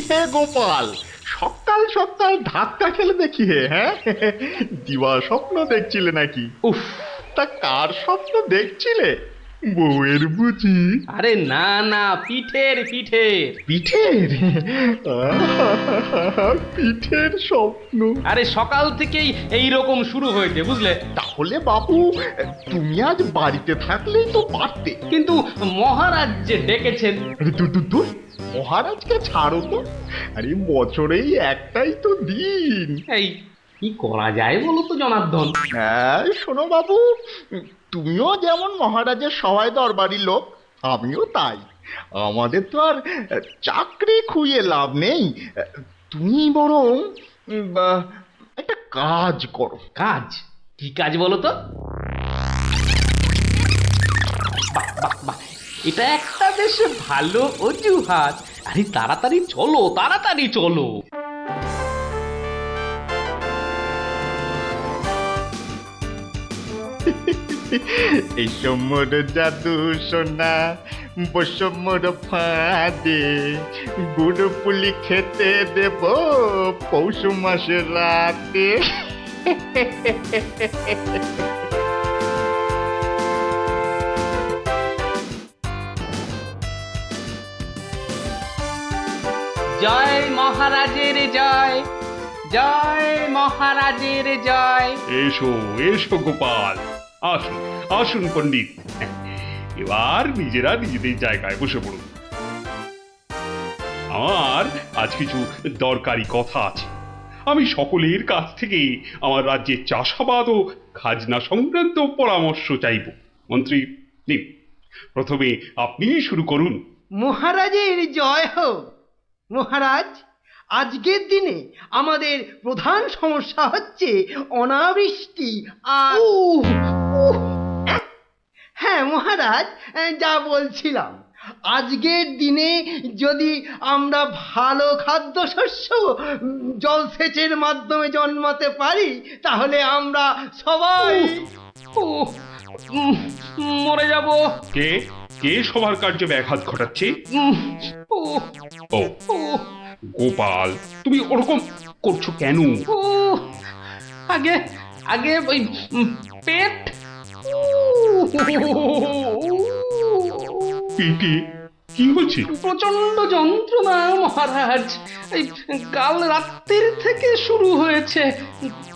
হে গোপাল, সকাল সকাল ধাক্কা খেলে দেখি হে, হ্যাঁ? দিবা স্বপ্ন দেখছিলে নাকি? উফ, তা কার স্বপ্ন দেখছিলে? বউয়ের বুঝি? আরে না না, পিঠের পিঠের। পিঠের? পিঠের স্বপ্ন? আরে সকাল থেকেই এই রকম শুরু হয়েছে, বুঝলে? তাহলে বাবু, তুমি আজ বাড়িতে থাকলেই তো পারতে। কিন্তু মহারাজ যে ডেকেছেন। আরে দূর, মহারাজকে ছাড়ো তো। আরে বছরেই একটাই তো দিন। এই কি করা যায় বলো তো জনার্দন? হ্যাঁ শোনো বাবু, তুমিও যেমন মহারাজের সভায় দরবারি লোক, আমিও তাই। আমাদের তো আর চাকরি খুইয়ে লাভ নেই। তুমি বরং একটা কাজ করো। কাজ? কি কাজ বলো তো? বাহ বাহ বাহ, এটা একটা বেশ ভালো অজুহাত। আরে তাড়াতাড়ি চলো, তাড়াতাড়ি চলো। এই সমর জাদু সোনা বসমর ফাঁদে, গুড় পুলি খেতে দেব পৌষ মাসের রাতে। জয় মহারাজের জয়, জয় মহারাজের জয়। এসো এসো গোপাল, আসুন আসুন পণ্ডিত। এবার নিজেরা নিজেদের জায়গায় বসে পড়ুন। আমার আজ কিছু দরকারি কথা আছে। আমি সকলের কাছ থেকে আমার রাজ্যের চাষাবাদ ও খাজনা সংক্রান্ত পরামর্শ চাইব। মন্ত্রী, নিন, প্রথমে আপনিই শুরু করুন। মহারাজের জয় হোক। মহারাজ, আজকের দিনে আমাদের প্রধান সমস্যা হচ্ছে অনাবৃষ্টি আর হ্যাঁ মহারাজ, যা বলছিলাম, আজকের দিনে যদি আমরা ভালো খাদ্যশস্য জলসেচের মাধ্যমে জন্মাতে পারি, তাহলে আমরা সবাই ও উম, মরে যাব। কে কে সবার কার্যে ব্যাঘাত ঘটাচ্ছে? উম, ও ও ও গোপাল, তুমি ওরকম করছো কেন? ও আগে আগে ওই পেট। পেটে কি হয়েছে? প্রচন্ড যন্ত্রণা মহারাজ। এই কাল রাত্রির থেকে শুরু হয়েছে,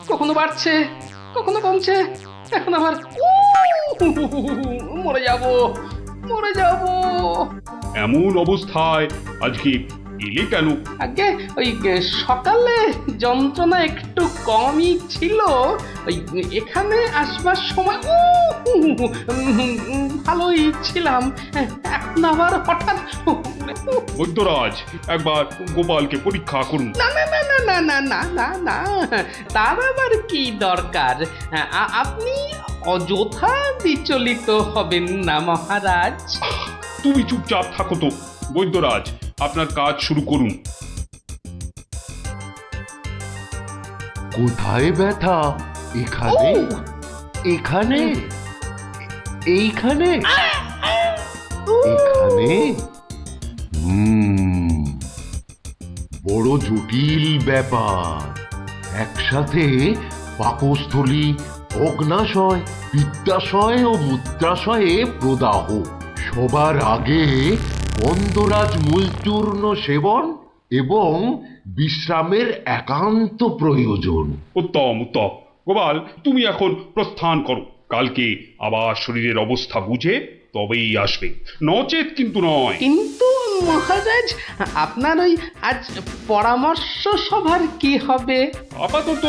কখনো বাড়ছে কখনো কমছে, এখন আবার মরে যাব, মরে যাব। এমন অবস্থায় আজকে এলে কেন? আগে ওই সকালে যন্ত্রণা একটু কমই ছিল, ওই এখানে আসবার সময় ভালোই ছিলাম, এখন আবার হঠাৎ বৈদ্যরাজ, একবার গোপালকে পরীক্ষা করুন। না না না না না না না না না, তার আবার কি দরকার? আপনি অযথা বিচলিত হবেন না মহারাজ। তুমি চুপচাপ থাকো তো। বৈদ্যরাজ, আপনার কাজ শুরু করুন। কোথায় ব্যথা? এখানে? এখানে? এইখানে? এখানে? বড় জটিল ব্যাপার। একসাথে পাকস্থলী, অগ্নাশয়, পিত্তাশয় ও মূত্রাশয়ে প্রদাহ। সবার আগে গন্ধরাজ মূলচূর্ণ সেবন এবং বিশ্রামের একান্ত প্রয়োজন। উত্তম উত্তম। গোপাল, তুমি এখন প্রস্থান করো। কালকে আবার শরীরের অবস্থা বুঝে তবেই আসবে, নচেত কিন্তু নয়। কিন্তু মহারাজ, আপনার ওই আজ পরামর্শ সভার কি হবে? আপাতত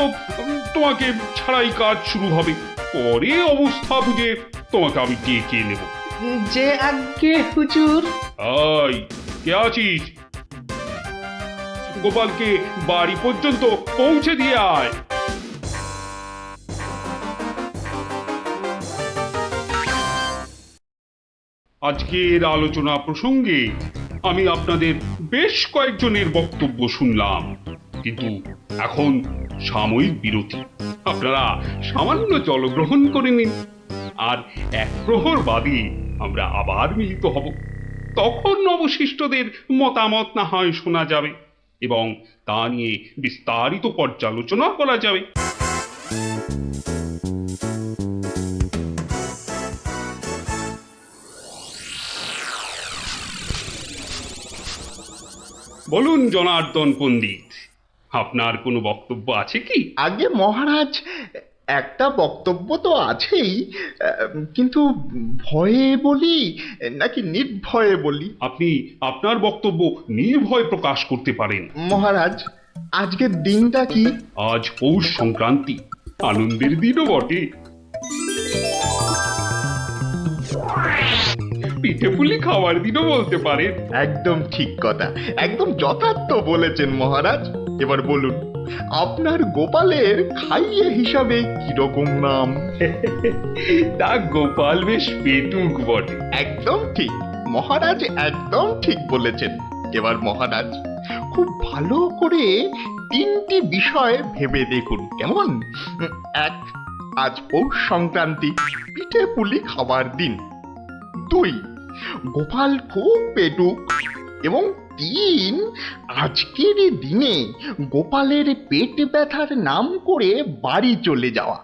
তোমাকে ছাড়াই কাজ শুরু হবে। পরে অবস্থা বুঝে তোমাকে আমি ডেকে নেব। যে আজ্ঞে হুজুর। আই, কে আছিস? গোপালকে বাড়ি পর্যন্ত পৌঁছে দিয়ে আয়। আজকের আলোচনা প্রসঙ্গে আমি আপনাদের বেশ কয়েকজনের বক্তব্য শুনলাম, কিন্তু এখন সাময়িক বিরতি। আপনারা সামান্য জলগ্রহণ করে নিন, আর এক প্রহর বাদে আমরা আবার মিলিত হব। তখন অবশিষ্টদের মতামত না হয় শোনা যাবে। এবং তা নিয়ে বিস্তারিত পর্যালোচনা করা যাবে। বলুন জনার্দন পণ্ডিত, আপনার কোনো বক্তব্য আছে কি? আগে মহারাজ, একটা বক্তব্য তো আছেই, কিন্তু ভয়ে বলি নাকি নির্ভয়ে বলি? আপনি আপনার বক্তব্য নির্ভয় প্রকাশ করতে পারেন। মহারাজ, আজকের দিনটা কি? আজ পৌষ সংক্রান্তি, আনন্দের দিনও বটে। পিঠে পুলি খাওয়ার দিনও বলতে পারেন। একদম ঠিক কথা, একদম যথার্থ বলেছেন মহারাজ। এবার বলুন, আপনার গোপালের খাইয়ে হিসাবে কিরকম নাম? তা গোপাল বেশ পেটুক বটে। একদম ঠিক মহারাজ, একদম ঠিক বলেছেন। এবার মহারাজ, খুব ভালো করে 3টি বিষয় ভেবে দেখুন, কেমন? 1, আজ পৌষ সংক্রান্তি, পিঠে পুলি খাবার দিন। 2, গোপাল খুব পেটুক। এবং 3, আজকের দিনে গোপালের পেট ব্যথার নাম করে বাড়ি চলে যাওয়া।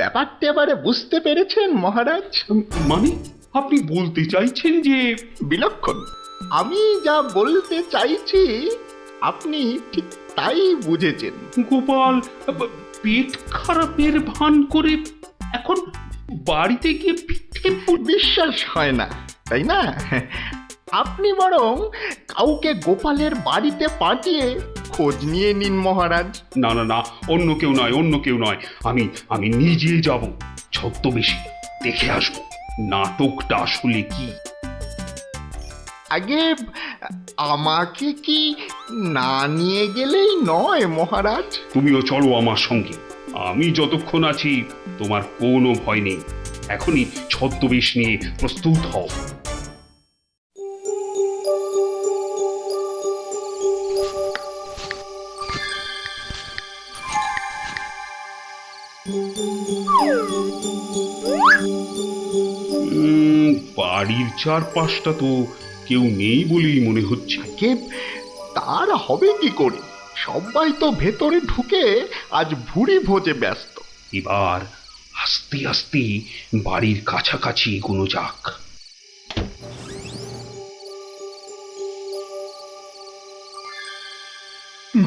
ব্যাপারটা এবারে বুঝতে পেরেছেন মহারাজ? মানে আপনি বলতে চাইছেন যে বিলক্ষণ। আমি যা বলতে চাইছি আপনি ঠিক তাই বুঝেছেন। গোপাল পেট খারাপের ভান করে এখন বাড়িতে গিয়ে পিঠে পুলি? বিশ্বাস হয় না, তাই না? আপনি বরং কাউকে গোপালের বাড়িতে পাঠিয়ে খোঁজ নিয়ে নিন মহারাজ। না না না, অন্য কেউ নয়, অন্য কেউ নয়, আমি আমি নিজে যাব, ছদ্মবেশে দেখে আসবো নাটকটা আসলে কি। আগে আমাকে কি না নিয়ে গেলেই নয় মহারাজ? তুমিও চলো আমার সঙ্গে। আমি যতক্ষণ আছি তোমার কোনো ভয় নেই। এখনই ছদ্মবেশ নিয়ে প্রস্তুত হও। বাড়ির চারপাশটা তো কেউ নেই বলেই মনে হচ্ছে। কে তার হবে কি করে? সবাই তো ভেতরে ঢুকে আজ ভুরি ভোজে ব্যস্ত। এবার আস্তে আস্তে বাড়ির কাছাকাছি এগোনো যাক।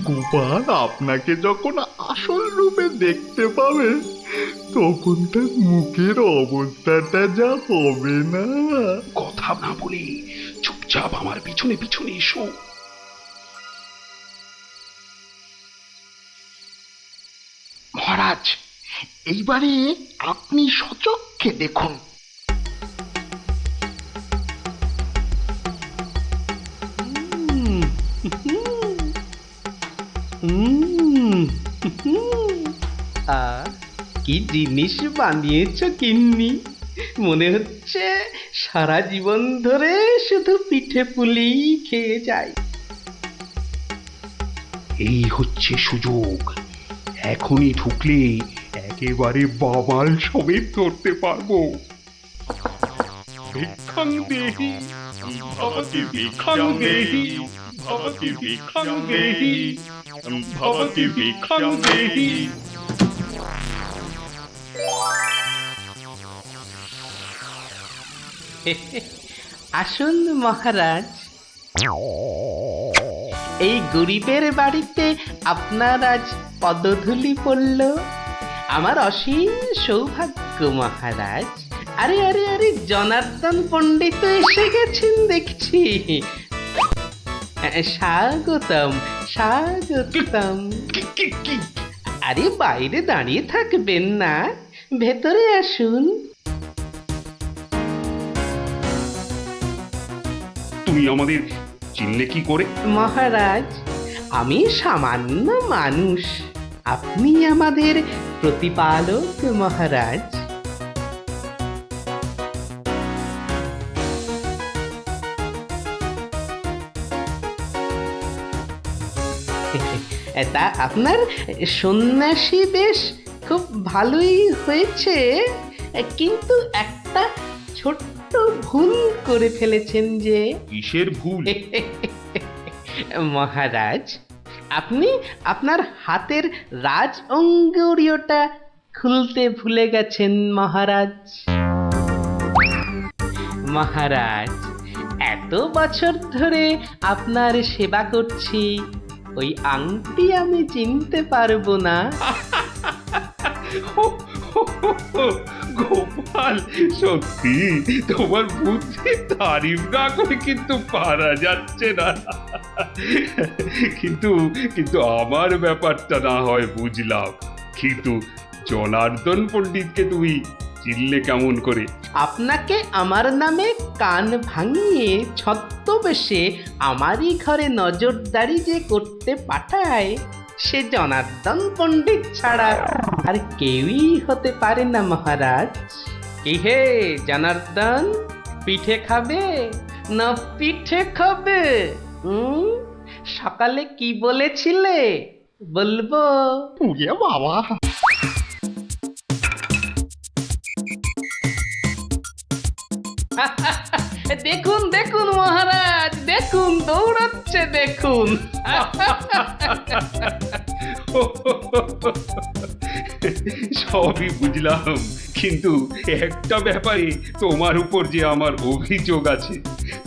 গোপাল আপনাকে যখন আসল রূপে দেখতে পাবে তখন তার মুখের অবস্থাটা যা হবে না। কথা না বলে চুপচাপ আমার পিছনে পিছনে এসো। মহারাজ, এইবারে আপনি সচক্ষে দেখুন। কি জিনিস বানিয়েছ গিন্নি, মনে হচ্ছে সারা জীবন ধরে শুধু পিঠে পুলি খেয়ে যাই। এই হচ্ছে সুযোগ, এখনই ঢুকলে একেবারে বাবাল সমেত ধরতে পারবো। ভিক্ষাং দেহি ভবতি ভিক্ষাং দেহি ভবতি ভিক্ষাং দেহি ভবতি ভিক্ষাং দেহি। আসুন মহারাজ, এই গরিবের বাড়িতে আপনার আজ পদধূলি পড়ল, আমার অসীম সৌভাগ্য মহারাজ। আরে আরে আরে, জনার্দন পণ্ডিত এসে গেছেন দেখছি। স্বাগতম স্বাগতম। আরে বাইরে দাঁড়িয়ে থাকবেন না, ভেতরে আসুন। তুমি আমাদের চিনলে কি করে? মহারাজ, আমি সামান্য মানুষ, আপনি আমাদের প্রতিপালক মহারাজ। তা আপনার সন্ন্যাসী বেশ খুব ভালোই হয়েছে, কিন্তু একটা ছোট্ট ভুল করে ফেলেছেন যে। কিসের ভুল? মহারাজ, আপনি আপনার হাতের রাজ অঙ্গুরীয়টা খুলতে ভুলে গেছেন মহারাজ। মহারাজ, এত বছর ধরে আপনার সেবা করছি, ওই আংটি আমি চিনতে পারবো না? গোপাল, সত্যি তোমার বুদ্ধি তারিফ না করে কিন্তু পারা যাচ্ছে না। কিন্তু কিন্তু আমার ব্যাপারটা না হয় বুঝলাম, কিন্তু জনার্দন পণ্ডিতকে তুমি চিনলে কেমন করে? আপনাকে আমার নামে কান ভাঙিয়ে ছদ্মবেশে আমারই ঘরে নজরদারি যে করতে পাঠায়, সে জনার্দন পণ্ডিত ছাড়া আর কেউই হতে পারে না মহারাজ। কি হে জনার্দন, পিঠে খাবে না পিঠে খাবে? সকালে কি বলেছিলে বলবো? পুড়িয়ে বাবা! দেখুন দেখুন মহারাজ, দেখুন দৌড়াচ্ছে দেখুন। সবই বুঝলাম, কিন্তু একটা ব্যাপারে তোমার উপর যে আমার অভিযোগ আছে।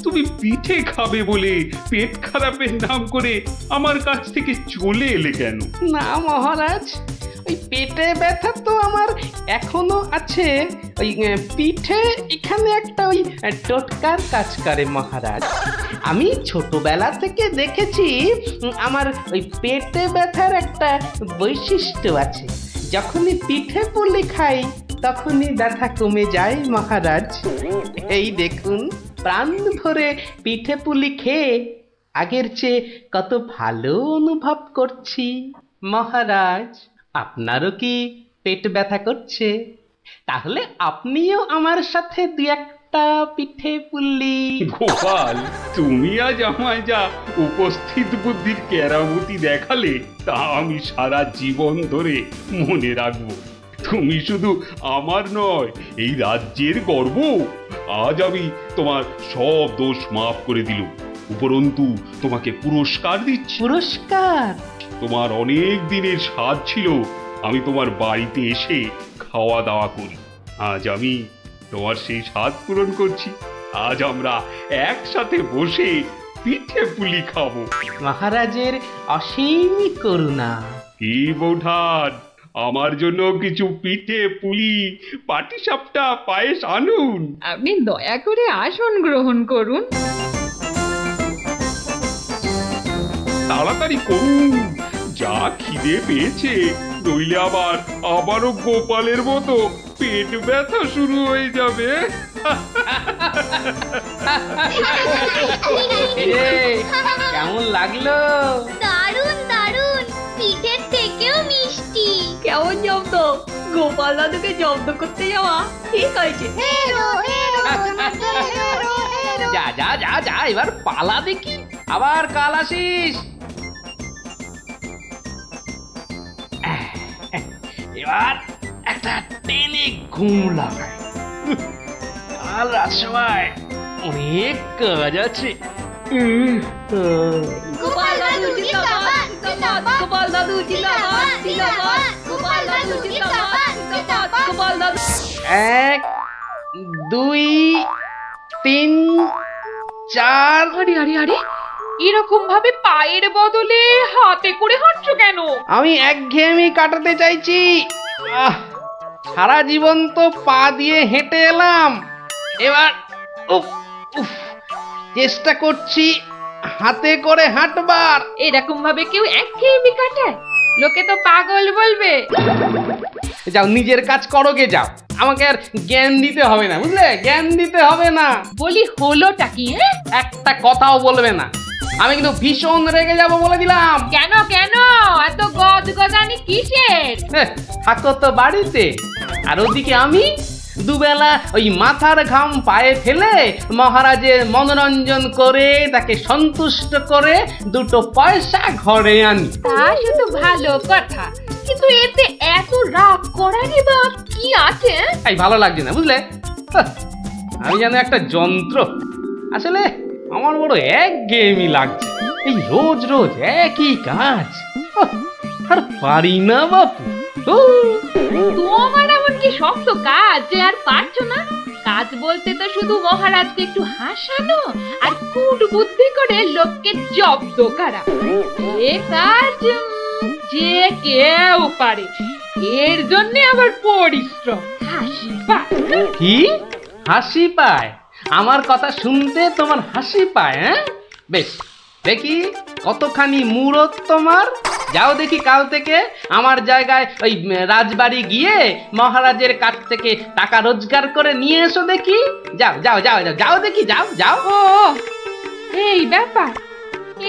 তুমি পিঠে খাবে বলে পেট খারাপের নাম করে আমার কাছ থেকে চলে এলে কেন? না মহারাজ, ওই পেটে ব্যথা তো আমার এখনো আছে। ওই পিঠে এখানে একটা ওই টোটকার কাজ করে মহারাজ। আমি ছোটবেলা থেকে দেখেছি আমার ওই পেটে ব্যথার একটা বৈশিষ্ট্য আছে। যখনই পিঠে পুলি খাই তখনই ব্যথা কমে যায় মহারাজ। এই দেখুন, প্রাণ ভরে পিঠে পুলি খেয়ে আগের চেয়ে কত ভালো অনুভব করছি। মহারাজ, আপনারও কি পেট ব্যথা করছে? তাহলে আপনিও আমার সাথে দু একটা পিঠে পুলি। গোপাল, তুমি আজ আমায় যা উপস্থিত বুদ্ধির কেরামতি দেখালে তা আমি সারা জীবন ধরে মনে রাখবো। তুমি শুধু আমার নয়, এই রাজ্যের গর্ব। আজ আমি তোমার সব দোষ মাফ করে দিলুম, উপরন্তু তোমাকে পুরস্কার দিচ্ছি। পুরস্কার? তোমার অনেক দিনের স্বাদ ছিল আমি তোমার বাড়িতে এসে খাওয়া দাওয়া করি। আজ আমি তোমার সেই স্বাদ পূরণ করছি। আজ আমরা একসাথে বসে পিঠে পুলি খাবো। মহারাজের অসীম করুণা। কি বৌঠান, আমার জন্য কিছু পিঠে পুলি পাটিসাপটা পায়েস আনুন। আপনি দয়া করে আসন গ্রহণ করুন। তাড়াতাড়ি করুন, যা খিদে পেয়েছে, নইলে আবারও গোপালের মতো পেট ব্যথা শুরু হয়ে যাবে। কেমন লাগলো? দারুণ দারুণ, পিঠের থেকেও মিষ্টি। কেমন জব্দ? গোপাল দাদুকে জব্দ করতে যাওয়া ঠিক হয়েছে। যা যা যা যা, এবার পালা দেখি, আবার কাল আসিস। এবার একটা টেনে ঘুম লাগাই। কাল রাজসভায় অনেক কাজ আছে। গোপাল দাদু জিন্দাবাদ, জিন্দাবাদ। গোপাল দাদু জিন্দাবাদ, জিন্দাবাদ। গোপাল দাদু জিন্দাবাদ, জিন্দাবাদ। গোপাল দাদু। 1 2 3 4। আরে আরে আরে, এরকম ভাবে পায়ের বদলে হাতে করে হাঁটছো কেন? আমি একঘেয়েমি কাটাতে চাইছি। সারা জীবন তো পা দিয়ে হেঁটে এলাম, এবার উফ উফ চেষ্টা করছি হাতে করে হাঁটবার। এরকম ভাবে কেউ একঘেয়েমি কাটায়? লোকে তো পাগল বলবে। যাও, নিজের কাজ করো গে, যাও। আমাকে আর জ্ঞান দিতে হবে না, বুঝলে? জ্ঞান দিতে হবে না। বলি হলোটা কি? একটা কথাও বলবে না, আমি কিন্তু ভীষণ রেগে যাব বলে দিলাম। কেন কেন এত গজগজানি কিসের? থাকো তো বাড়িতে, আর ওদিকে আমি দুবেলা ওই মাথার ঘাম পায়ে ফেলে মহারাজের মনোরঞ্জন করে তাকে সন্তুষ্ট করে দুটো পয়সা ঘরে আনি। তা সে তো ভালো কথা, কিন্তু এতে এত রাগ করারই বা কি আছে? এই ভালো লাগছে না, বুঝলে? আমি যেন একটা যন্ত্র। আসলে আমার বড় একঘেয়েমি লাগছে। এই রোজ রোজ একই কাজ আহ, আর পারি না বাপু তোমার এমন কি শক্ত কাজ যে আর পারছো না? কাজ বলতে তো শুধু মহারাজকে একটু হাসানো আর কুট বুদ্ধি করে লোককে জব্দ করা। এ কাজ যে কেউ পারে, এর জন্য আবার পরিশ্রম। হাসি পায়। কি হাসি পায়? আমার কথা শুনতে তোমার হাসি পায়? হ্যাঁ, বেশ দেখি কতখানি মুরত তোমার। যাও দেখি কাল থেকে আমার জায়গায় ওই রাজবাড়ি গিয়ে মহারাজের কাছ থেকে টাকা রোজগার করে নিয়ে এসো দেখি। যাও যাও যাও যাও যাও দেখি, যাও যাও। ও এই ব্যাপার,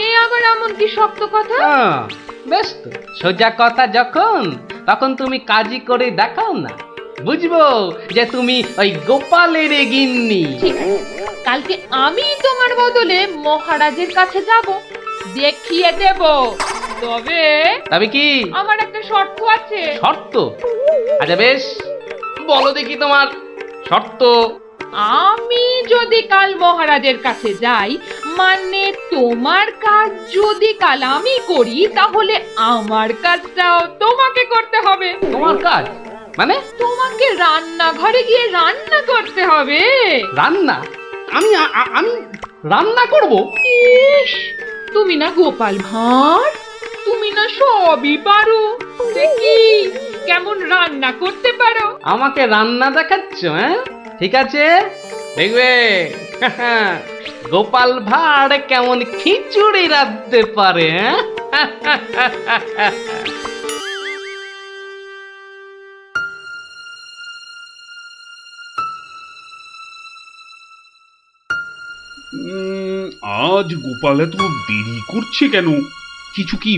এ আবার এমন কি শক্ত কথা? বেশ তো, সোজা কথা যখন তখন তুমি কাজই করে দেখাও না, বুঝবো যে তুমি ওই গোপালের গিন্নি। ঠিক আছে, কালকে আমি তোমার বদলে মহারাজের কাছে যাব, দেখিয়ে দেব। তবে তবে কি আমার একটা শর্ত আছে। শর্ত? আচ্ছা বেশ, বলো দেখি তোমার শর্ত। আমি যদি কাল মহারাজের কাছে যাই, মানে তোমার কাজ যদি কাল আমি করি, তাহলে আমার কাজটাও তোমাকে করতে হবে। তোমার কাজ মানে? তোমাকে রান্নাঘরে গিয়ে রান্না করতে হবে। রান্না? আমি আমি রান্না করব? ইস, তুমি না গোপাল ভাঁড়, তুমি না সবই পারো। দেখি কেমন রান্না করতে পারো। আমাকে রান্না দেখাচ্ছ? হ্যাঁ, ঠিক আছে, দেখবে গোপাল ভাঁড় কেমন খিচুড়ি রাঁধতে পারে। হ্যাঁ, আজ গোপাল এত দেরি করছে কেন? কিছু কি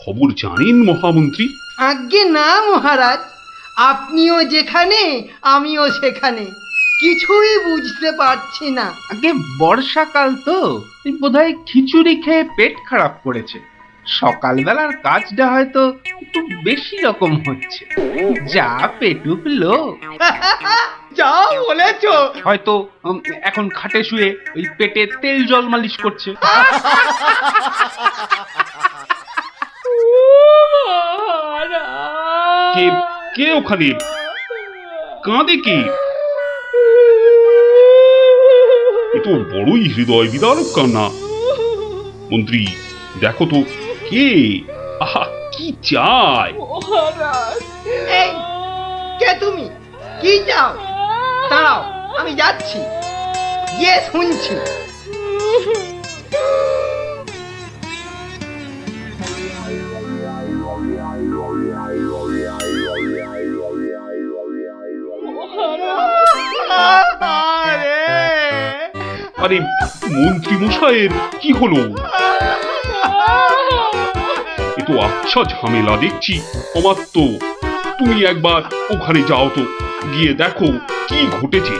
খবর জানেন মহামন্ত্রী? আজ্ঞে না মহারাজ, আপনিও যেখানে আমিও সেখানে, কিছুই বুঝতে পারছি না। আগে বর্ষাকাল তো, বোধহয় খিচুড়ি খেয়ে পেট খারাপ করেছে। সকালবেলার কাজটা হয়তো একটু বেশি রকম হচ্ছে, যা পেটুক লোক। যা বলেছো। হয়তো এখন খাটে শুয়ে ওই পেটে তেল জল মালিশ করছে। কে কে ওখানে কাঁদে? কে? এ তো বড়ই হৃদয় বিদারক কান্না। মন্ত্রী দেখো তো কে? আহা, কি চায়? এই, কে তুমি? কি চাও? দাঁড়াও, আমি যাচ্ছি, গিয়ে শুনছি। আরে মন্ত্রী মশাইয়ের কি হলো? এ তো আচ্ছা ঝামেলা দেখছি। অমাত্য, তুমি একবার ওখানে যাও তো, গিয়ে দেখো কি ঘটেছে।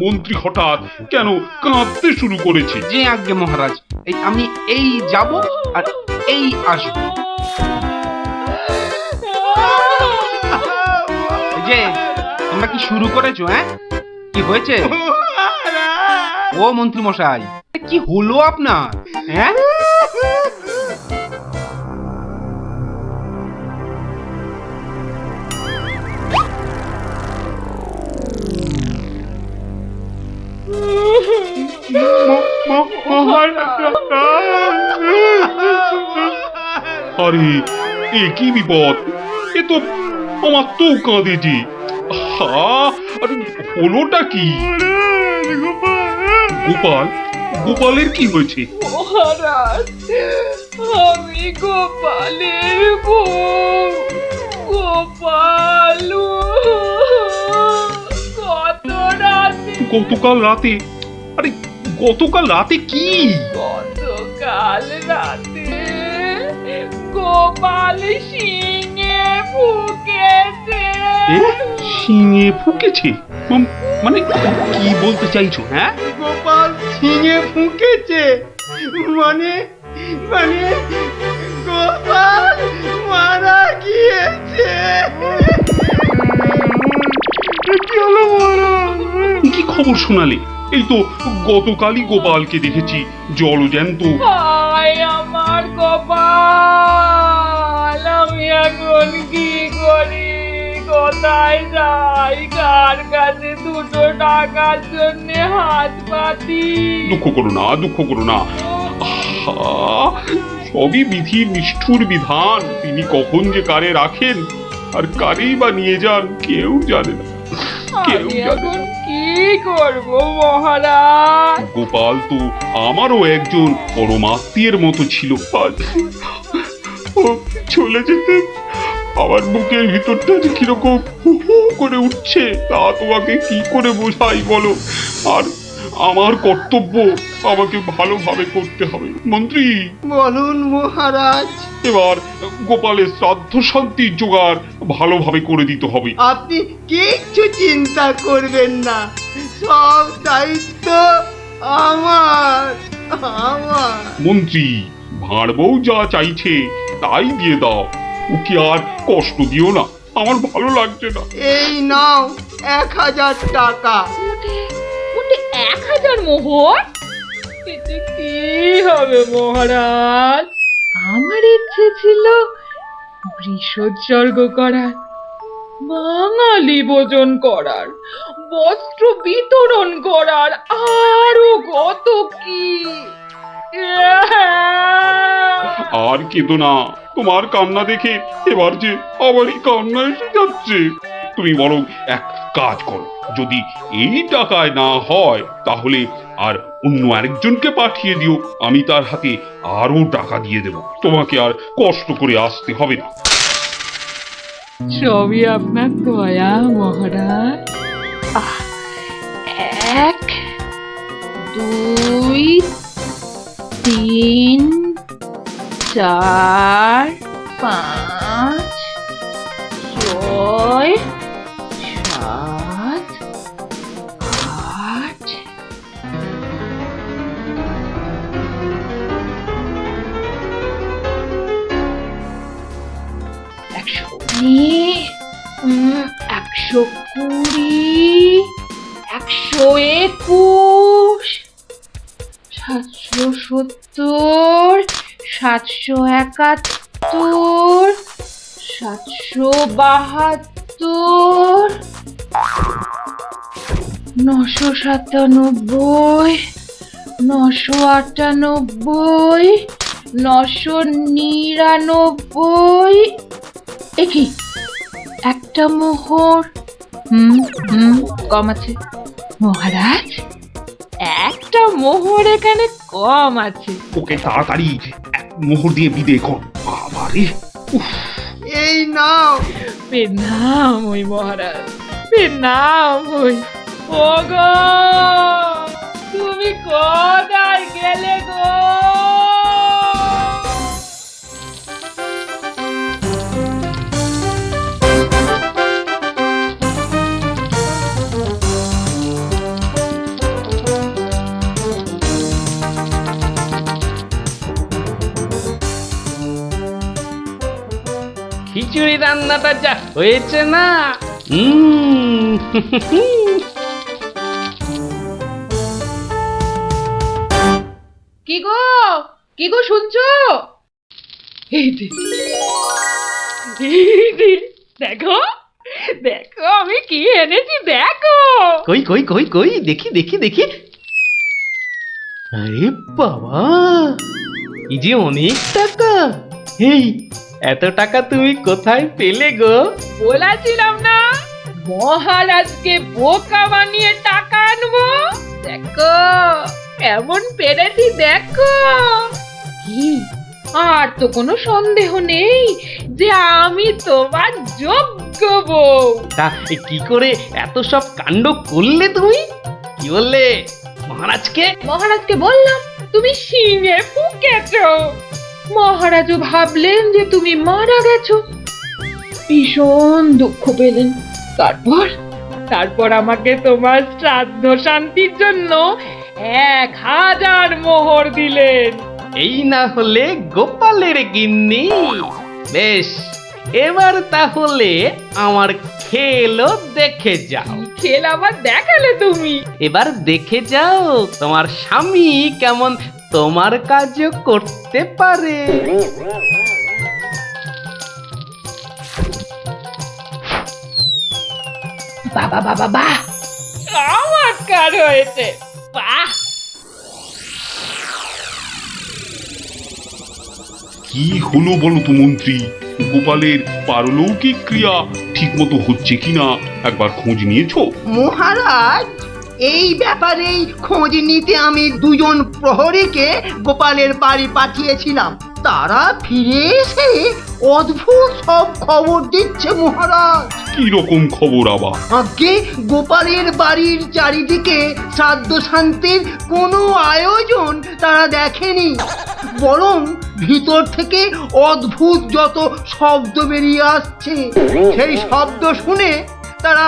মন্ত্রী হঠাৎ কেন কাঁদতে শুরু করেছে? যে আজ্ঞে মহারাজ, এই আমি এই যাব আর এই আসব। এই যে তোমরা কি শুরু করেছো? হ্যাঁ, কি হয়েছে? ও মন্ত্রী মশাই, কি হলো আপনার? হ্যাঁ, আরে এ কি বিপদ! এ তো অমাত্য কাঁদে যে। আহা, আরে হলোটা কি? গোপাল, গোপালের কি হয়েছে? মহারাজ, আমি গোপালের বউ। গোপাল কত রাতে, গতকাল রাতে? আরে গতকাল রাতে কি? গতকাল রাতে গোপাল শিঙে ফুকেছে। এ শিঙে ফুকেছে? মানে কি বলতে চাইছো? হ্যাঁ, গোপাল ছিঙে ফুঁকেছে মানে? মানে গোপাল মারা গিয়েছে। কি খবর শোনালে? এই তো গতকালই গোপালকে দেখেছি জলজ্যান্ত। হায় আমার কপাল, আমি এখন কি করি, কোথায় যাই, কার কাছে দুটো টাকার জন্য হাত পাতি? দুঃখ করো না, দুঃখ করো না। আহা, সবই বিধির নিষ্ঠুর বিধান। তিনি কখন যে কারে রাখেন আর কারেই বা নিয়ে যান কেউ জানে না, কেউ আমি জানে এখন না। কি করব মহারাজ? গোপাল তো আমারও একজন পরমাত্মীয়ের মতো ছিল। আজ ও চলে যেতে আমার বুকের ভিতরটা যে কিরকম হু হু করে উঠছে তা তোমাকে কি করে বোঝাই বলো। আর আমার কর্তব্য আমাকে ভালোভাবে করতে হবে। মন্ত্রী, বলুন মহারাজ। এবার গোপালের শ্রাদ্ধ শান্তির জোগাড় ভালোভাবে করে দিতে হবে। আপনি কিচ্ছু চিন্তা করবেন না, সব দায়িত্ব আমার আমার মন্ত্রী, ভাঁড় বউ যা চাইছে তাই দিয়ে দাও, ওকে আর কষ্ট দিও না, আমার ভালো লাগছে না। এই নাও 1000 টাকা। মোটে 1000 মোহর? এতে কি হবে মহারাজ? আমার ইচ্ছে ছিল বৃষোৎসর্গ করার, বাঙালি ভোজন করার, বস্ত্র বিতরণ করার, আরো কত কি। আর কেঁদো না, তোমার কান্না দেখে এবার যে আবারই কান্না এসে যাচ্ছে। তুমি বরং এক কাজ করো, যদি এই টাকায় না হয় তাহলে আর অন্য আরেকজনকে পাঠিয়ে দিও, আমি তার হাতে আরো টাকা দিয়ে দেব, তোমাকে আর কষ্ট করে আসতে হবে না। সবই আপনার দয়া মহারাজ। 1 2 3 4 5 6 7 8 119 120 121 770 771 772 997 998 999। একই একটা মোহর কম আছে মহারাজ, একটা মোহর এখানে কম আছে। ওকে তাড়াতাড়ি এক মোহর দিয়ে বিদে কর। আবারে এই নাও। প্রণাম ওই মহারাজ, প্রণাম ওই। ওগো, তুমি কোথায় গেলে গো? খিচুড়ি রান্নাটা যা হয়েছে না, কি গো, কি গো শুনছো? এই যে, দেখো দেখো আমি কি এনেছি, দেখো। কই কই কই কই দেখি দেখি দেখি। আরে বাবা, এই যে অনেক টাকা। এই এত টাকা তুমি কোথায় পেলে গো? বলেছিলাম না মহারাজকে বোকা বানিয়ে টাকা আনবো। দেখো কেমন পেরেছি, দেখো। কি আর তো কোনো সন্দেহ নেই যে আমি তোমার যোগ্য বউ। তা কি করে এত সব কাণ্ড করলে তুমি? কি বললে মহারাজকে? মহারাজকে বললাম তুমি শিঙে ফুঁকেছো। মহারাজও ভাবলেন যে তুমি মারা গেছো, ভীষণ দুঃখ পেলেন। তারপর আমাকে তোমার শ্রাদ্ধ শান্তির জন্য 1000 মোহর দিলেন। এই না হলে গোপালের গিন্নি। বেশ, এবার তাহলে আমার খেলো দেখে যাও। খেল আবার দেখালে তুমি। এবার দেখে যাও তোমার স্বামী কেমন তোমার কাজও করতে পারে। বাবা বাবা বাহ, চমৎকার হয়েছে, বাহ। কি হলো বলো তো মন্ত্রী, গোপালের পারলৌকিক ক্রিয়া ঠিকমতো হচ্ছে কিনা একবার খোঁজ নিয়েছো? মহারাজ, এই ব্যাপারেই খোঁজ নিতে আমি দুজন প্রহরীকে গোপালের বাড়ি পাঠিয়েছিলাম। তারা ফিরে এসে অদ্ভুত সব খবর দিচ্ছে মহারাজ। কি রকম খবর আবার? আগে গোপালের বাড়ির চারিদিকে শ্রাদ্ধ শান্তির কোনো আয়োজন তারা দেখেনি, বরং ভিতর থেকে অদ্ভুত যত শব্দ বেরিয়ে আসছে, সেই শব্দ শুনে তারা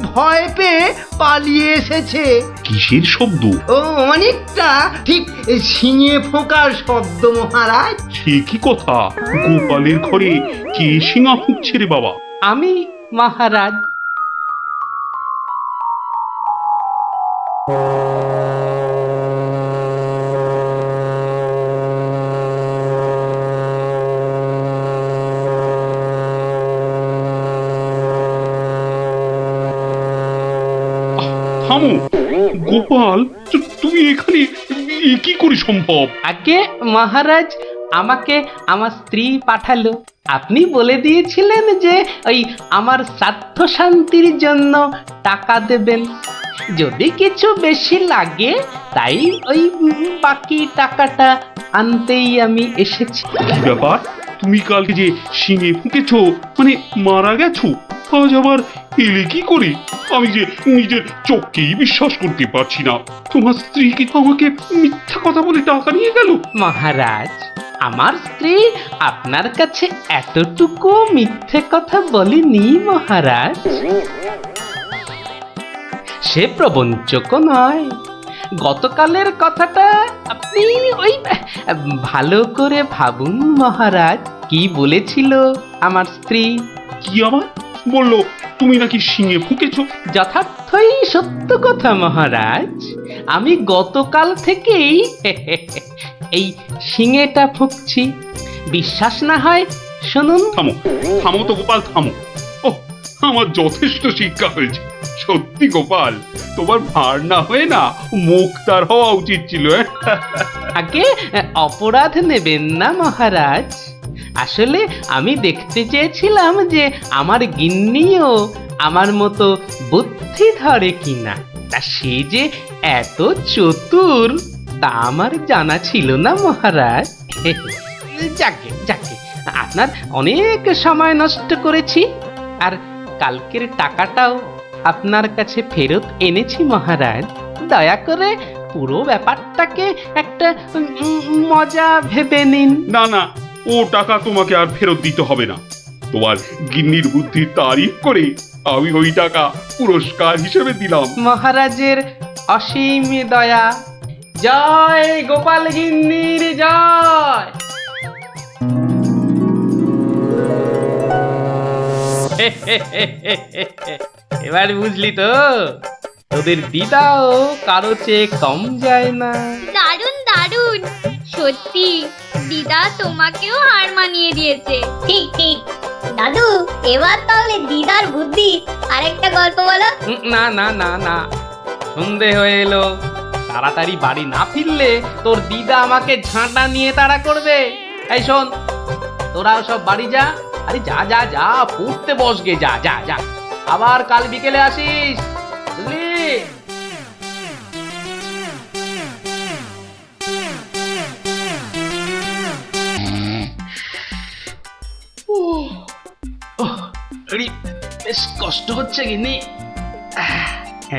ভয় পেয়ে পালিয়ে এসেছে। কিসের শব্দ? ও অনেকটা ঠিক শিঙে ফোঁকার শব্দ মহারাজ। সে কি কথা? গোপালের ঘরে কে শিঙা ফুঁকছে রে বাবা? আমি মহারাজ। থামো গোপাল, তুমি এখানে এ কি করে সম্ভব? আগে মহারাজ, আমাকে আমার স্ত্রী পাঠালো। আপনি বলে দিয়েছিলেন যে ওই আমার শ্রাদ্ধ শান্তির জন্য টাকা দেবেন, যদি কিছু বেশি লাগে তাই ওই বাকি টাকাটা আনতেই আমি এসেছি। কি ব্যাপার, তুমি কালকে যে শিঙে ফুঁকেছো মানে মারা গেছো, আজ আবার এলে কি করে? আমি যে নিজের চোখকেই বিশ্বাস করতে পারছি না। তোমার স্ত্রী কি আমাকে মিথ্যা কথা বলে টাকা নিয়ে গেল? মহারাজ, আমার স্ত্রী আপনার কাছে এতটুকু মিথ্যে কথা বলেনি মহারাজ। সে প্রবঞ্চকও নয়। গতকালের কথাটা আপনি ওই ভালো করে ভাবুন মহারাজ, কি বলেছিল আমার স্ত্রী। কি আবার বললো? তুমি নাকি শিঙে ফুঁকেছো? যথার্থই সত্য কথা মহারাজ। আমি গতকাল থেকেই এই শিঙেটা ফুঁকছি। বিশ্বাস না হয় শুনুন। থামো থামো তো গোপাল, থামো। ও, আমার যথেষ্ট শিক্ষা হয়েছে। সত্যি গোপাল, তোমার ভার না হয়ে না মুখ তার হওয়া উচিত ছিল। আগে অপরাধ নেবেন না মহারাজ। আসলে আমি দেখতে চেয়েছিলাম যে আমার গিন্নিও আমার মতো বুদ্ধি ধরে কিনা। তা সে যে এত চতুর তা আমার জানা ছিল না মহারাজ। যাকে যাকে, আপনার অনেক সময় নষ্ট করেছি, আর কালকের টাকাটাও আপনার কাছে ফেরত এনেছি মহারাজ। দয়া করে পুরো ব্যাপারটাকে একটা মজা ভেবে নিন। না না, ও টাকা তোমাকে আর ফেরত দিতে হবে না। তোমার গিন্নির বুদ্ধির তারিফ করে আমি ওই টাকা পুরস্কার হিসেবে দিলাম। মহারাজের অসীম দয়া। জয় গোপাল গিন্নির জয়। এবার বুঝলি তো, তোদের দিদাও কারো চেয়ে কম যায় না। দারুণ দারুণ, সত্যি দিদা তোমাকেও হার মানিয়ে দিয়েছে। ঠিক ঠিক দাদু, এবার তাহলে দিদার বুদ্ধি আরেকটা গল্প বলো। না না না না, সন্ধে হয়ে এলো। তাড়াতাড়ি বাড়ি না ফিরলে তোর দিদা আমাকে ঝাঁটা নিয়ে তাড়া করবে। এই শোন, তোরাও সব বাড়ি যা। আরে যা যা যা, পড়তে বসগে, যা যা যা। আবার কাল বিকেলে আসিস, বুঝলি? বেশ কষ্ট হচ্ছে গিন্নি।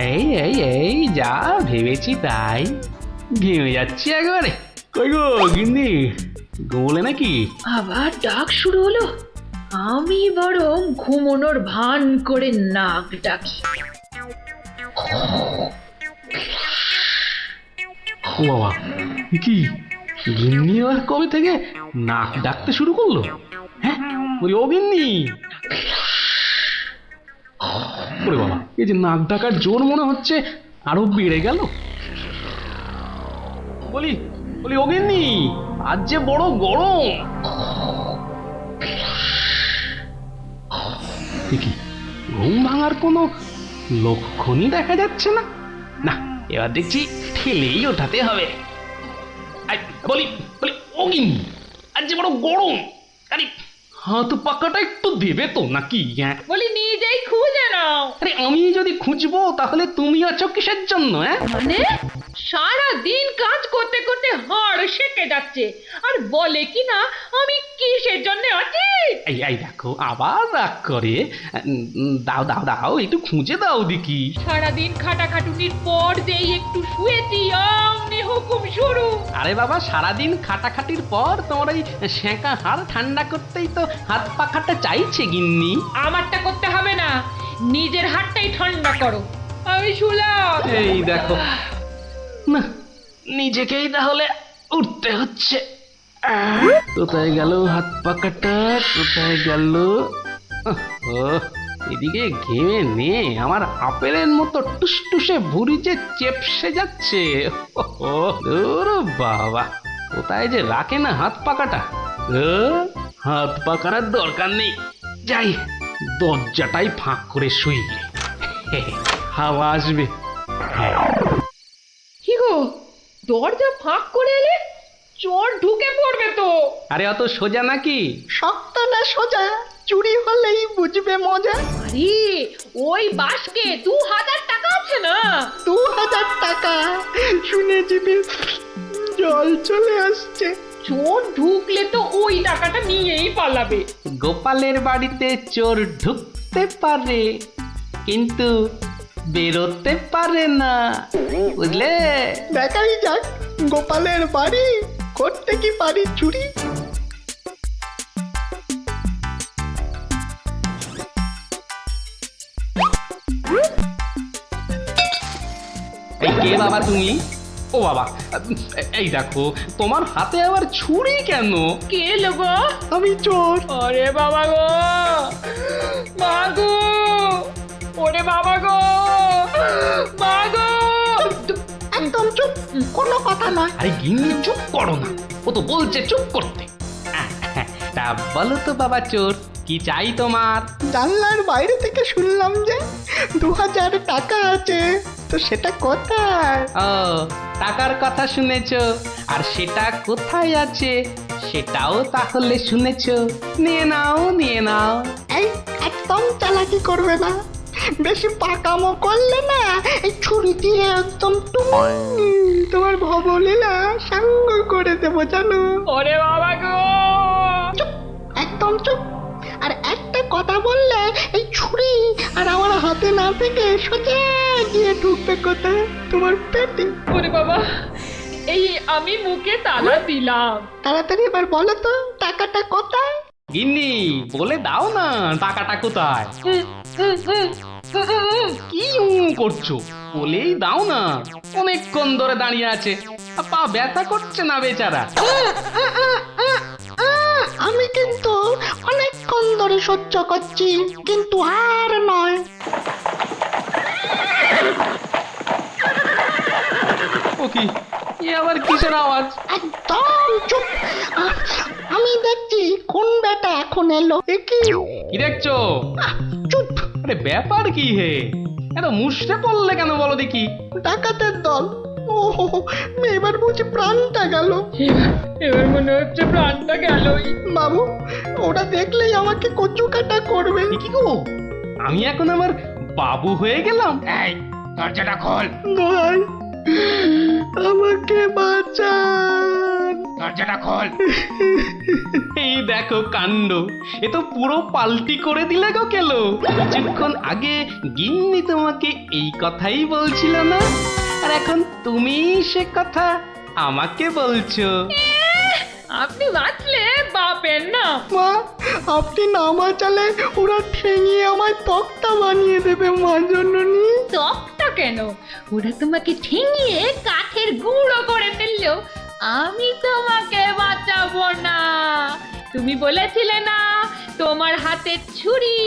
এই এই এই যা ভেবেছি তাই, ঘেমে যাচ্ছি একবারে। কই গো গিন্নি, ঘুমোলে নাকি? আবার ডাক শুরু হলো। আমি বরং ঘুমোনোর ভান করে নাক ডাকি। ও বাবা, কি গিন্নি আর কবে থেকে নাক ডাকতে শুরু করলো? হ্যাঁ, ওই ও গিন্নি। ওরে বাবা, এই যে নাক ডাকার জোর মনে হচ্ছে আরো বেড়ে গেল। বলি বলি ওগিন্নি, আজ যে বড় গরম। দেখি ঘুম ভাঙার কোনো লক্ষণই দেখা যাচ্ছে না। না, এবার দেখছি ঠেলেই ওঠাতে হবে। আই, বলি বলি ওগিন্নি, আজ যে বড় গরম, আরে হাত পাকাটা একটু দেবে তো নাকি? হ্যাঁ, বলি নিজেই খুঁজে নাও। আরে আমি যদি খুঁজবো তাহলে তুমি আছো কিসের জন্য? হ্যাঁ, মানে সারা দিন কাজ করতে করতে হাড় সেকে যাচ্ছে, আর বলে কি না আমি কিসের জন্য আছি। এই এই দেখো আবার রাগ করে। দাও দাও দাও, একটু খুঁজে দাও দেখি। সারাদিন খাটাখাটুনির পর যেই একটু শুয়েছি অমনি হুকুম শুরু। আরে বাবা, সারাদিন খাটাখাটির পর তোমার ওই সেঁকা হাড় ঠান্ডা করতেই তো হাত পাখাটা চাইছে গিন্নি। আমারটা করতে হবে না, নিজের হাতটাই ঠান্ডা করো। আমি শুলাম। এই দেখো না, নিজেকেই তাহলে উঠতে হচ্ছে। কোথায় গেল হাত পাকাটা, কোথায় গেল? এদিকে ঘেমে নে আমার আপেলের মতো টুসটুসে ভুঁড়ি যে চেপসে যাচ্ছে। বাবা, কোথায় যে রাখে না হাত পাকাটা। হাত পাকার দরকার নেই, যাই দরজাটাই ফাঁক করে শুই, হাওয়া আসবে। কি গো, দরজা ফাঁক করে এলে চোর ঢুকে পড়বে তো। আরে অত সোজা নাকি? শক্ত না সোজা, চুরি হলেই বুঝবে মজা। আরে ওই বাসকে 2000 টাকা আছে না। 2000 টাকা শুনে জিভে জল চলে আসছে। চোর ঢুকলে তো ওই টাকাটা নিয়েই পালাবে। গোপালের বাড়িতে চোর ঢুকতে পারে কিন্তু বেরোতে পারে না, বুঝলে? দেখাই যাক গোপালের বাড়ি, করতে কি পারি চুরি। এই কে বাবা তুমি? ও বাবা, এই দেখো তোমার হাতে আবার ছুরি কেন? কে লোগো? আমি চোর। ওরে বাবা গো, মা গো, ওরে বাবা গো, মা গো। একদম চুপ, কোনো কথা নয়। আরে গিন্নি চুপ করো না, ও তো বলছে চুপ করতে। তা বলো তো বাবা চোর, কি চাই তোমার? জানলার বাইরে থেকে শুনলাম যে 2000 টাকা আছে, তো সেটা কোথায়? ও, টাকার কথা শুনেছো, আর সেটা কোথায় আছে সেটাও তাহলে শুনেছো। নিয়ে নাও নিয়ে নাও। এই একদম চালাকি করবে না, বেশি পাকামো করলে না এই ছুরি দিয়ে একদম তোমার ভবলীলা সাঙ্গ করে দেবো জানো। ওরে বাবা গো। চুপ, একদম চুপ। আর একটা কথা বললে এই ছুরি আর আমার হাতে না থেকে সোজা গিয়ে ঢুকবে কোথায়? তোমার পেটে। ওরে বাবা, এই আমি মুখে তালা দিলাম। তাড়াতাড়ি এবার বলো তো টাকাটা কোথায়? গিন্নি বলে দাও না টাকাটা কোথায়। কি করছো, বলেই দাও না। অনেকক্ষণ ধরে দাঁড়িয়ে আছে, পা ব্যথা করছে না বেচারা। আমি কিন্তু অনেকক্ষণ ধরে সহ্য করছি, কিন্তু আর নয়। ও কি, এ আবার কিসের আওয়াজ? একদম চুপ। আমি দেখছি কোন বেটা এখন এলো। এ কি? কি দেখছো? চুপ। আরে ব্যাপার কি হে, এত মুষড়ে পড়লে কেন বলো দেখি? ডাকাতের দল। ও এবার বুঝি প্রাণটা গেল। এবার মনে হচ্ছে প্রাণটা গেলই। বাবু, ওরা দেখলেই আমাকে কচু কাটা করবে। এ কি গো, আমি এখন আমার বাবু হয়ে গেলাম? এই দরজাটা খোল, ভাই, আমাকে বাঁচান। দরজাটা খোল। এই দেখো কাণ্ড, এ তো পুরো পাল্টি করে দিলে গো কেলো। কিছুক্ষণ আগে গিন্নি তোমাকে এই কথাই বলছিল না, আর এখন তুমি সে কথা আমাকে বলছো। আপনি বাঁচলে বাপের না। মা, আপনি না বাঁচালে ওরা ঠেঙিয়ে আমায় তক্তা বানিয়ে দেবে মা জননী। তকটা কেন, ওরা তোমাকে ঠেঙিয়ে কাঠের গুঁড়ো করে ফেললো, আমি তোমাকে বাঁচাবো না। তুমি বলেছিলে না তোমার হাতে ছুরি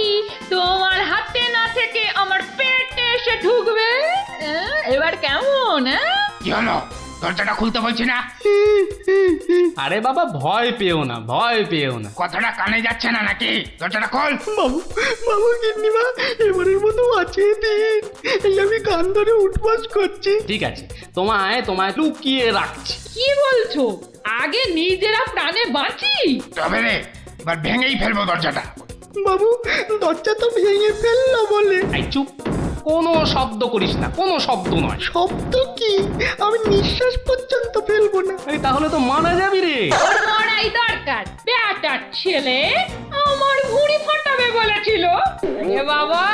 তোমার হাতে না থেকে আমার পেটে এসে ঢুকবে। এবার কেমন? কি হলো, দরজাটা খুলতে বলছি না? আরে বাবা ভয় পেও না, ভয় পেও না। কথাটা কানে যাচ্ছে না নাকি? দরজাটা খোল। বাবু বাবু গিন্নিমা এবারের মতো বাঁচিয়ে দিন, এই আমি কান ধরে উঠবাস করছি। ঠিক আছে, তোমায় তোমায় লুকিয়ে রাখছি। কি বলছো? আগে নিজেরা প্রাণে বাঁচি। তবে রে, এবার ভেঙেই ফেলবো দরজাটা। বাবু দরজা তো ভেঙে ফেললো বলে। এই চুপ, কোনো শব্দ করিস না, কোনো শব্দ নয়। শব্দ কি? আমি নিঃশ্বাস পর্যন্ত ফেলবো না। এই তাহলে তো মারা যাবি রে। ওর মরাই দরকার। বেটার ছেলে আমার ভুঁড়ি ফাটাবে বলেছিল। এ বাবা,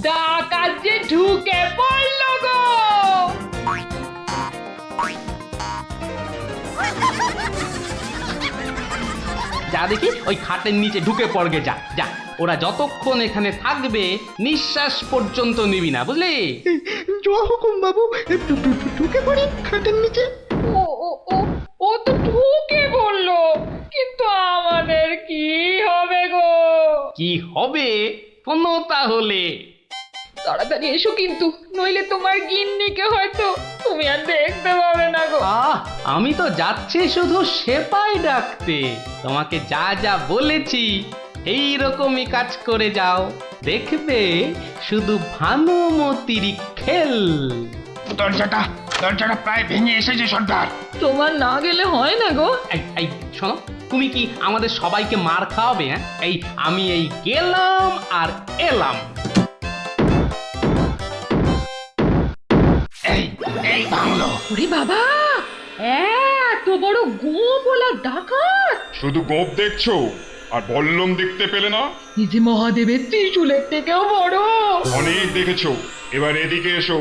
ডাকাত যে ঢুকে পড়ল গো। যা দেখি ওই খাটের নিচে ঢুকে পড়গে, যা যা। ওরা যতক্ষণ এখানে থাকবে নিঃশ্বাস পর্যন্ত নিবি না, বুঝলি? জয় হুকুম বাবু, ঢুকে পড়ি খাটের নিচে। ও ও ও ও তো ঢুকে বললো, কিন্তু আমাদের কি হবে গো? কি হবে শোনো তাহলে। তাড়াতাড়ি এসো কিন্তু, নইলে তোমার গিন্নিকে হয়তো তুমি আর দেখতে পাবে না গো। আমি তো যাচ্ছি শুধু সেপাই ডাকতে। তোমাকে যা যা বলেছি এই রকমই কাজ করে যাও, দেখবে শুধু ভানুমতির খেল। দরজাটা প্রায় ভেঙে এসেছে সর্দার। তোমার না গেলে হয় না গো। এই শোনো, তুমি কি আমাদের সবাইকে মার খাওয়াবে? হ্যাঁ, আমি এই গেলাম আর এলাম। এই ভাঙলো। ওরে বাবা, এত বড় গোপলা ডাকাত! শুধু গোপ দেখছো আর বল্লম দেখতে পেলে না? এই যে মহাদেবের ত্রিশূলের থেকেও বড়। অনেক দেখেছো, এবার এদিকে এসো।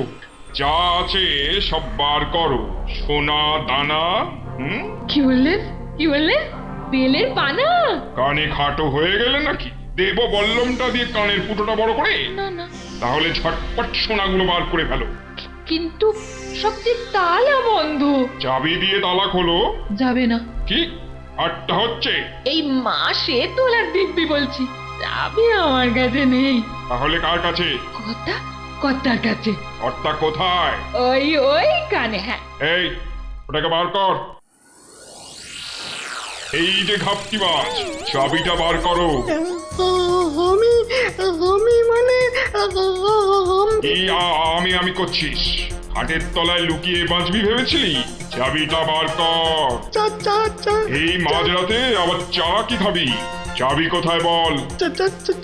যা আছে সব বার করো, সোনা দানা। কি বললেন? কি বললেন? বেলের পানা? কানে খাটো হয়ে গেলে নাকি? দেব বল্লমটা দিয়ে কানের ফুটোটা বড় করে? না না, তাহলে ঝটপট সোনাগুলো বার করে ফেলো। কিন্তু সব যে তালা বন্ধ। চাবি দিয়ে তালা খোলো। যাবে না। কি আটটা হচ্ছে? এই মাসে তোলার দিব্যি বলছি, যাবে আমার কাছে নেই। তাহলে কার কাছে? কর্তার কাছে। কর্তা কোথায়? ওই কানে। হ্যাঁ, এই ওটাকে বার কর। এই যে ঘাপটিবাজ, চাবিটা বার করো। আমি মানে এই আমি করছিস? হাটের তলায় লুকিয়ে বাঁচবি ভেবেছিলি? চাবিটা বার কর। এই মাঝরাতে আবার চা কি খাবি? চাবি কোথায় বল?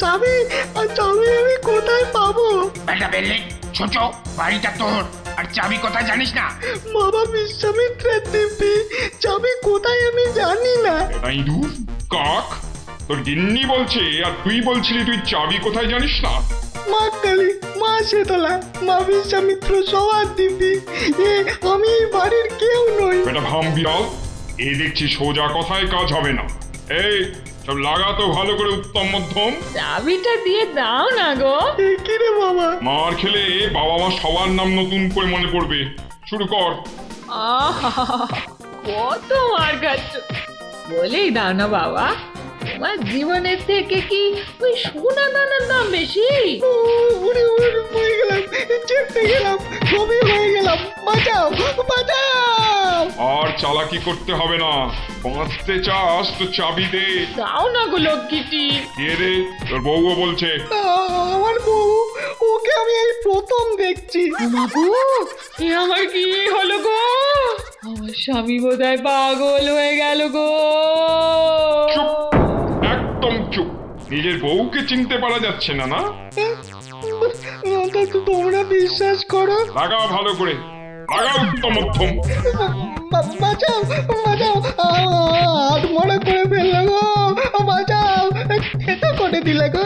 চাবি আমি কোথায় পাবো? বেটা বেল্লি, ছোট বাড়িটা তোর, আর চাবি কোথায় জানিস না? বাবা বিশ্বামিত্রের দিব্যি, চাবি কোথায় আমি জানি না। এটা ইঁদুর কাক, তোর গিন্নি বলছে আর তুই বলছিলি তুই চাবি কোথায় জানিস না? মা কালী, মা শীতলা, মা বিশ্বামিত্র সবার দিব্যি, আমি এই বাড়ির কেউ নই। এটা ভাম বিড়াল, এ দেখছি সোজা কথায় কাজ হবে না। এই সব লাগাতো ভালো করে উত্তম মধ্যম। চাবিটা দিয়ে দাও না গো। কি রে বাবা? মার খেলে বাবা মা সবার নাম নতুন করে মনে পড়বে। শুরু কর। আহা, কত মার খাচ্ছ, বলেই দাও না বাবা। তোমার জীবনের থেকে কি ওই সোনা দানার দাম বেশি? উড়ে হয়ে গেলাম, চেপে গেলাম, ছবি হয়ে গেলাম, বাঁচাও বাঁচাও। আর চালাকি করতে হবে না, বাঁচতে চাস তো চাবি দে। দাও না গো লক্ষ্মীটি। দিয়ে দে, তোর বউও বলছে। আমার বউ, ওকে আমি এই প্রথম দেখছি। বাবু, এ আমার কি হলো গো? আমার স্বামী বোধহয় পাগল হয়ে গেল গো। চুপ, একদম চুপ। নিজের বউকে চিনতে পারা যাচ্ছে না? না তোমরা বিশ্বাস করো? লাগা ভালো করে, লাগা উত্তম মধ্যম। বাঁচাও বাঁচাও, হাত মরা করে ফেললো গো, বাঁচাও, খেতে করে দিলে গো।